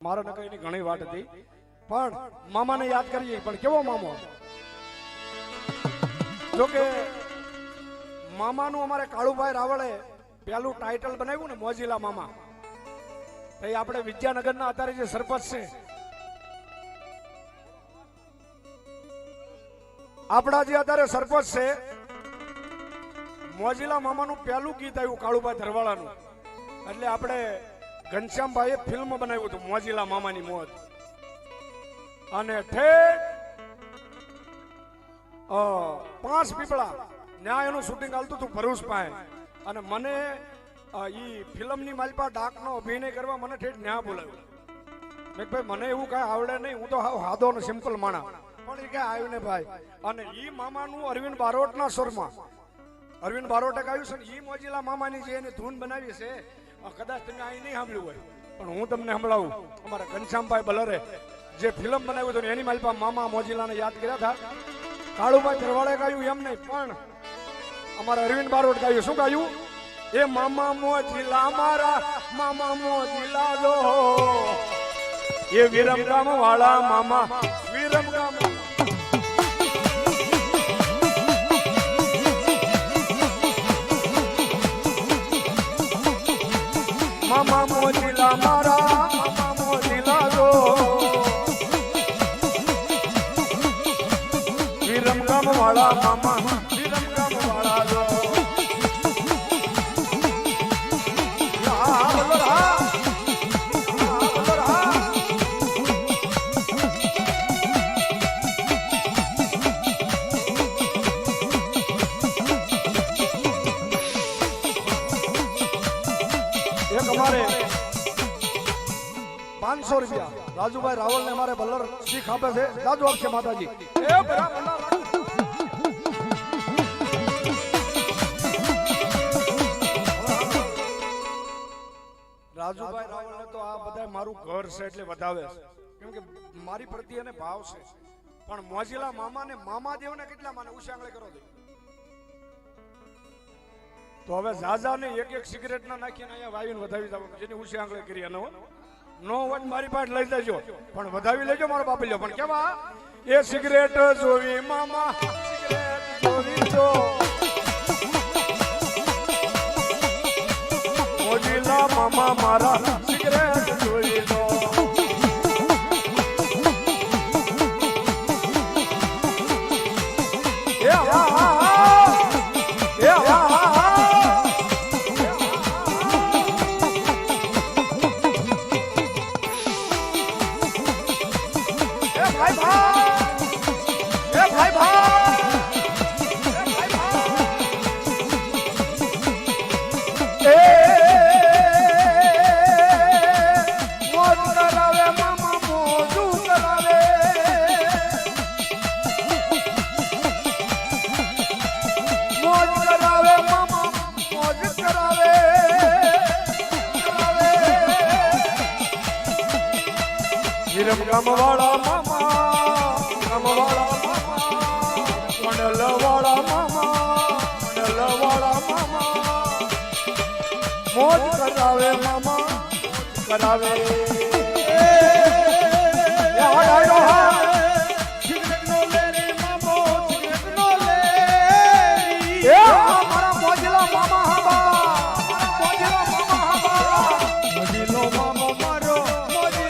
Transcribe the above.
મારો નકરીની ઘણી વાત હતી પણ મામાને યાદ કરીએ પણ કેવો મામો જો કે મામાનું અમારે કાળુભાઈ રાવળે પહેલું ટાઇટલ બનાવ્યું ને મોજીલા મામા એ આપણે વિદ્યાનગરના અત્યારે જે સરપંચ છે આપણા જે અત્યારે સરપંચ છે મોજીલા મામાનું પહેલું ગીત આવ્યું કાળુભાઈ ધરવાળાનું એટલે આપણે ઘનશ્યામભાઈએ ફિલ્મ બનાવ્યું હતું મોજીલા મામાની મોજ અને ઠેઠ 5 પીપળા ન્યા એનું શૂટિંગ હાલતું હતું ભરૂચ પાસે અને મને ઈ ફિલ્મની માલપા ડાકનો અભિનય કરવા મને ઠેઠ ન્યા બોલાવ્યો મેં ભાઈ મને એવું કાંઈ આવડે નહીં હું તો હાદો ને સિમ્પલ માણા પણ એ કાંઈ આવ્યું ને ભાઈ અને ઈ મામાનું અરવિંદ બારોટના સ્વરમાં અરવિંદ બારોટે ગાયું છે ને ઈ મોજીલા મામાની જે એની ધૂન બનાવી છે કદાચ તમે અહીં નહીં સાંભળ્યું હોય પણ હું તમને સંભળાવું અમારા ઘનશ્યામભાઈ બલરે જે ફિલ્મ બનાવ્યું હતું એની માલપા મામા મોજીલાને યાદ કર્યા હતા કાળુભાઈ ધરવાળે ગાયું એમ નહીં પણ અમારા અરવિંદ બારોટ ગાયું શું ગાયું એ મામા મોજીલા મારા મામા મોજીલા જો એ વિરમગામ વાળા મામા વિરમગામ મામા મોજીલા મારા મામા મોજીલા જો વિરમગામ વાળા મામા વિરમગામ વાળા જો અમારે 500 રૂપિયા રાજુભાઈ રાવલ ને અમારે બલ્લર શીખ આપે છે દાદુ આપશે માતાજી એ બરાબર રાજુભાઈ રાવલ ને તો આ બધા મારું ઘર છે એટલે વધાવે છે કેમ કે મારી પ્રત્યે એને ભાવ છે પણ મોજીલા મામા ને મામા દેવ ને કેટલા માને ઉશાંગળે કરો દે તો હવે ઝાઝા ને એક સિગરેટ ના નાખીને અહીંયા વાવીને વધાવી દઉં જેની ઉછી આંગળે કરી નો વન મારી પાસે લઈ લેજો પણ વધાવી લેજો મારો બાપલ્યો પણ કેવા એ સિગરેટ જોવી મામા સિગરેટ જોવી જો મોજીલા મામા મારા સિગરેટ જોવી જો એ વિરમગામ વાળા મામા ગામ વાળા મામા મંડલ વાળા મામા મંડલ વાળા મામા મોજ કરાવે મામા કરાવે